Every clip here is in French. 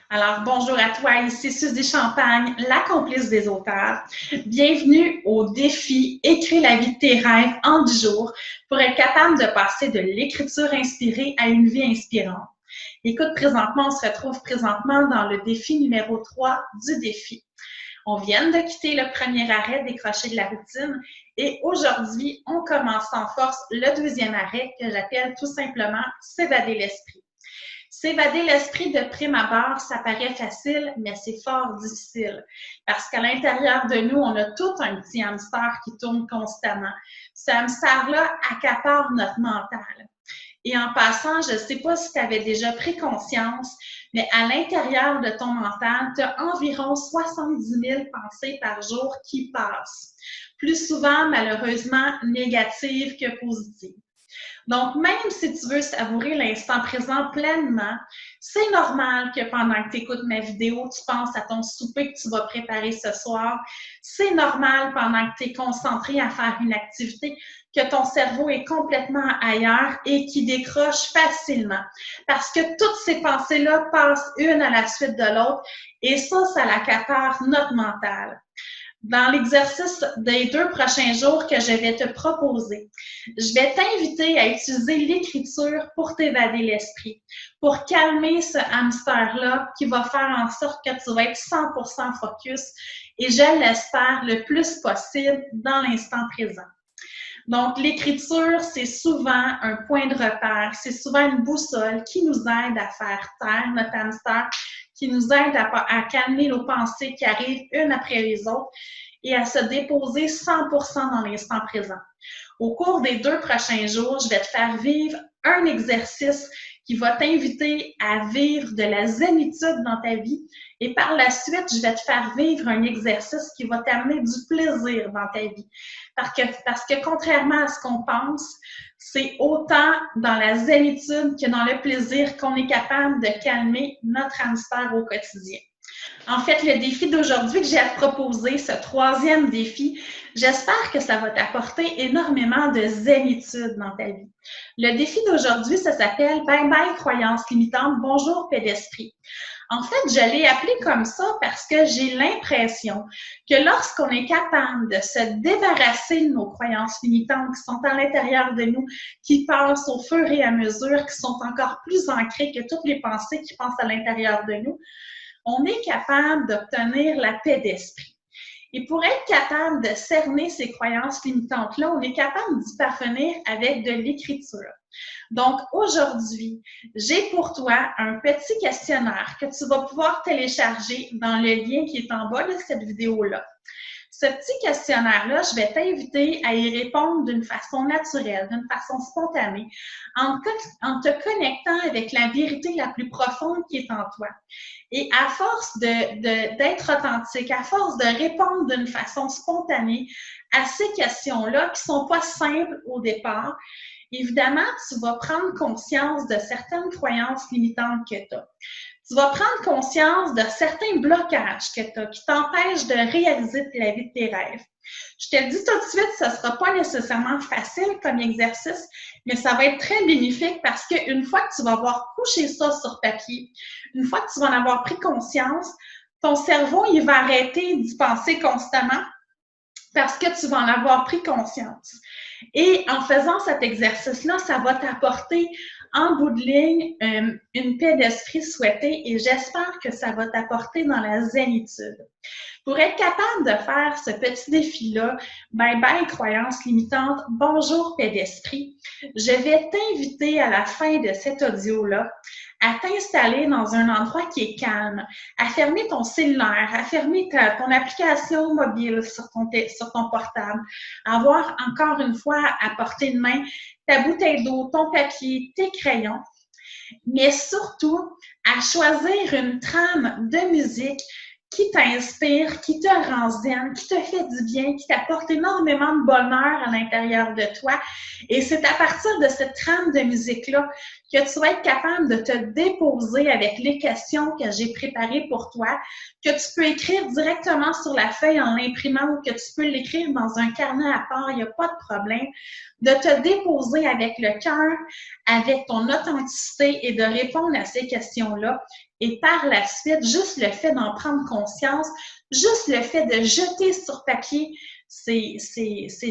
Alors, bonjour à toi, ici Suzy Champagne, la complice des auteurs. Bienvenue au défi Écrire la vie de tes rêves en 10 jours pour être capable de passer de l'écriture inspirée à une vie inspirante. Écoute, présentement, on se retrouve présentement dans le défi numéro 3 du défi. On vient de quitter le premier arrêt décroché de la routine et aujourd'hui, on commence en force le deuxième arrêt que j'appelle tout simplement s'évader l'esprit. S'évader l'esprit de prime abord, ça paraît facile, mais c'est fort difficile. Parce qu'à l'intérieur de nous, on a tout un petit hamster qui tourne constamment. Ce hamster-là accapare notre mental. Et en passant, je ne sais pas si tu avais déjà pris conscience, mais à l'intérieur de ton mental, tu as environ 70 000 pensées par jour qui passent. Plus souvent, malheureusement, négatives que positives. Donc, même si tu veux savourer l'instant présent pleinement, c'est normal que pendant que tu écoutes ma vidéo, tu penses à ton souper que tu vas préparer ce soir. C'est normal pendant que tu es concentré à faire une activité que ton cerveau est complètement ailleurs et qui décroche facilement. Parce que toutes ces pensées-là passent une à la suite de l'autre et ça l'accapare notre mental. Dans l'exercice des 2 prochains jours que je vais te proposer, je vais t'inviter à utiliser l'écriture pour t'évader l'esprit, pour calmer ce hamster-là qui va faire en sorte que tu vas être 100% focus et je l'espère le plus possible dans l'instant présent. Donc, l'écriture, c'est souvent un point de repère, c'est souvent une boussole qui nous aide à faire taire notre hamster, qui nous aide à calmer nos pensées qui arrivent une après les autres et à se déposer 100% dans l'instant présent. Au cours des 2 prochains jours, je vais te faire vivre un exercice qui va t'inviter à vivre de la zénitude dans ta vie et par la suite, je vais te faire vivre un exercice qui va t'amener du plaisir dans ta vie. Parce que contrairement à ce qu'on pense, c'est autant dans la zénitude que dans le plaisir qu'on est capable de calmer notre hamster au quotidien. En fait, le défi d'aujourd'hui que j'ai à te proposer, ce 3e défi, j'espère que ça va t'apporter énormément de zénitude dans ta vie. Le défi d'aujourd'hui, ça s'appelle « Bye bye croyances limitantes, bonjour paix d'esprit ». En fait, je l'ai appelé comme ça parce que j'ai l'impression que lorsqu'on est capable de se débarrasser de nos croyances limitantes qui sont à l'intérieur de nous, qui passent au fur et à mesure, qui sont encore plus ancrées que toutes les pensées qui passent à l'intérieur de nous, on est capable d'obtenir la paix d'esprit. Et pour être capable de cerner ces croyances limitantes-là, on est capable d'y parvenir avec de l'écriture. Donc, aujourd'hui, j'ai pour toi un petit questionnaire que tu vas pouvoir télécharger dans le lien qui est en bas de cette vidéo-là. Ce petit questionnaire-là, je vais t'inviter à y répondre d'une façon naturelle, d'une façon spontanée, en te connectant avec la vérité la plus profonde qui est en toi. Et à force d'être authentique, à force de répondre d'une façon spontanée à ces questions-là qui ne sont pas simples au départ, évidemment, tu vas prendre conscience de certaines croyances limitantes que tu as. Tu vas prendre conscience de certains blocages que tu as qui t'empêchent de réaliser la vie de tes rêves. Je te le dis tout de suite, ce ne sera pas nécessairement facile comme exercice, mais ça va être très bénéfique parce qu'une fois que tu vas avoir couché ça sur papier, une fois que tu vas en avoir pris conscience, ton cerveau, il va arrêter d'y penser constamment parce que tu vas en avoir pris conscience. Et en faisant cet exercice-là, ça va t'apporter en bout de ligne une paix d'esprit souhaitée et j'espère que ça va t'apporter dans la zénitude. Pour être capable de faire ce petit défi-là, bye bye croyances limitantes, bonjour paix d'esprit, je vais t'inviter à la fin de cet audio-là à t'installer dans un endroit qui est calme, à fermer ton cellulaire, à fermer ton application mobile sur ton portable, à avoir encore une fois à portée de main ta bouteille d'eau, ton papier, tes crayons, mais surtout à choisir une trame de musique qui t'inspire, qui te rend zen, qui te fait du bien, qui t'apporte énormément de bonheur à l'intérieur de toi. Et c'est à partir de cette trame de musique-là que tu vas être capable de te déposer avec les questions que j'ai préparées pour toi, que tu peux écrire directement sur la feuille en l'imprimant ou que tu peux l'écrire dans un carnet à part, il n'y a pas de problème, de te déposer avec le cœur, avec ton authenticité et de répondre à ces questions-là. Et par la suite, juste le fait d'en prendre conscience, juste le fait de jeter sur papier ces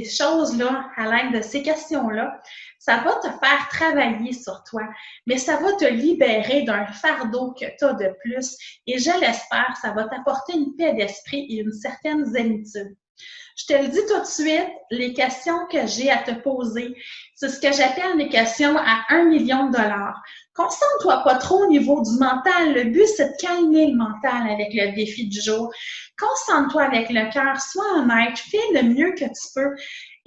choses-là à l'aide de ces questions-là, ça va te faire travailler sur toi, mais ça va te libérer d'un fardeau que tu as de plus. Et je l'espère, ça va t'apporter une paix d'esprit et une certaine zénitude. Je te le dis tout de suite, les questions que j'ai à te poser, c'est ce que j'appelle les questions à 1 million de dollars. Concentre-toi pas trop au niveau du mental. Le but, c'est de calmer le mental avec le défi du jour. Concentre-toi avec le cœur, sois honnête, fais le mieux que tu peux.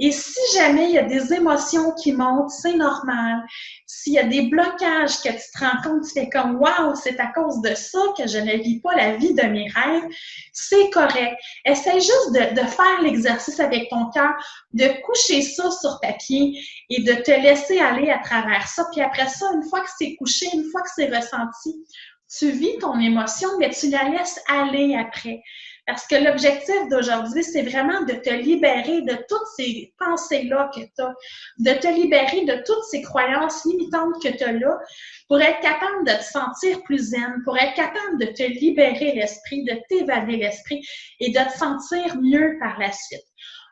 Et si jamais il y a des émotions qui montent, c'est normal. S'il y a des blocages que tu te rends compte, tu fais comme « Wow, c'est à cause de ça que je ne vis pas la vie de mes rêves », c'est correct. Essaye juste de faire l'exercice avec ton cœur, de coucher ça sur papier et de te laisser aller à travers ça. Puis après ça, une fois que c'est couché, une fois que c'est ressenti, tu vis ton émotion, mais tu la laisses aller après. Parce que l'objectif d'aujourd'hui, c'est vraiment de te libérer de toutes ces pensées-là que tu as, de te libérer de toutes ces croyances limitantes que tu as là, pour être capable de te sentir plus zen, pour être capable de te libérer l'esprit, de t'évader l'esprit et de te sentir mieux par la suite.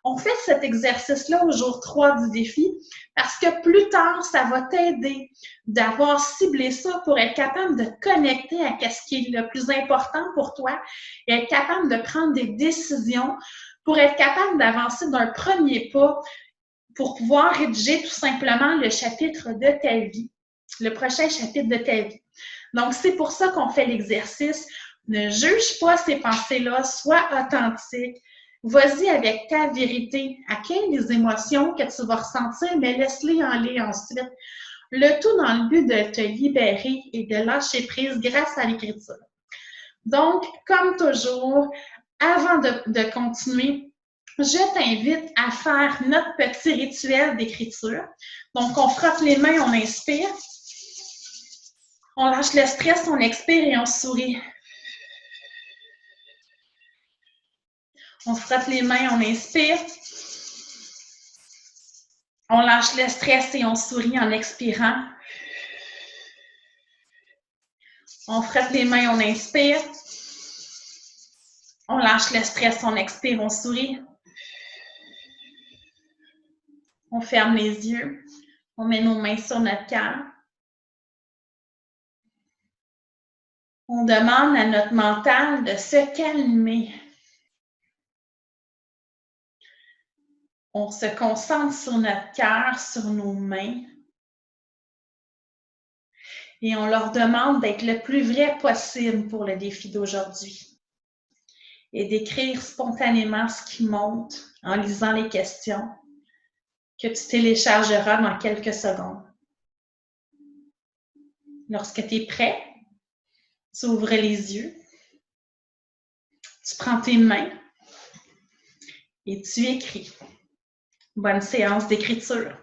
On fait cet exercice-là au jour 3 du défi parce que plus tard, ça va t'aider d'avoir ciblé ça pour être capable de te connecter à ce qui est le plus important pour toi et être capable de prendre des décisions pour être capable d'avancer d'un premier pas pour pouvoir rédiger tout simplement le chapitre de ta vie, le prochain chapitre de ta vie. Donc, c'est pour ça qu'on fait l'exercice. Ne juge pas ces pensées-là, sois authentique. Vas-y avec ta vérité. Accueille les émotions que tu vas ressentir, mais laisse-les aller ensuite. Le tout dans le but de te libérer et de lâcher prise grâce à l'écriture. Donc, comme toujours, avant de continuer, je t'invite à faire notre petit rituel d'écriture. Donc, on frotte les mains, on inspire. On lâche le stress, on expire et on sourit. On se frotte les mains, on inspire. On lâche le stress et on sourit en expirant. On frotte les mains, on inspire. On lâche le stress, on expire, on sourit. On ferme les yeux. On met nos mains sur notre cœur. On demande à notre mental de se calmer. On se concentre sur notre cœur, sur nos mains. Et on leur demande d'être le plus vrai possible pour le défi d'aujourd'hui. Et d'écrire spontanément ce qui monte en lisant les questions que tu téléchargeras dans quelques secondes. Lorsque tu es prêt, tu ouvres les yeux, tu prends tes mains et tu écris. Bonne séance d'écriture.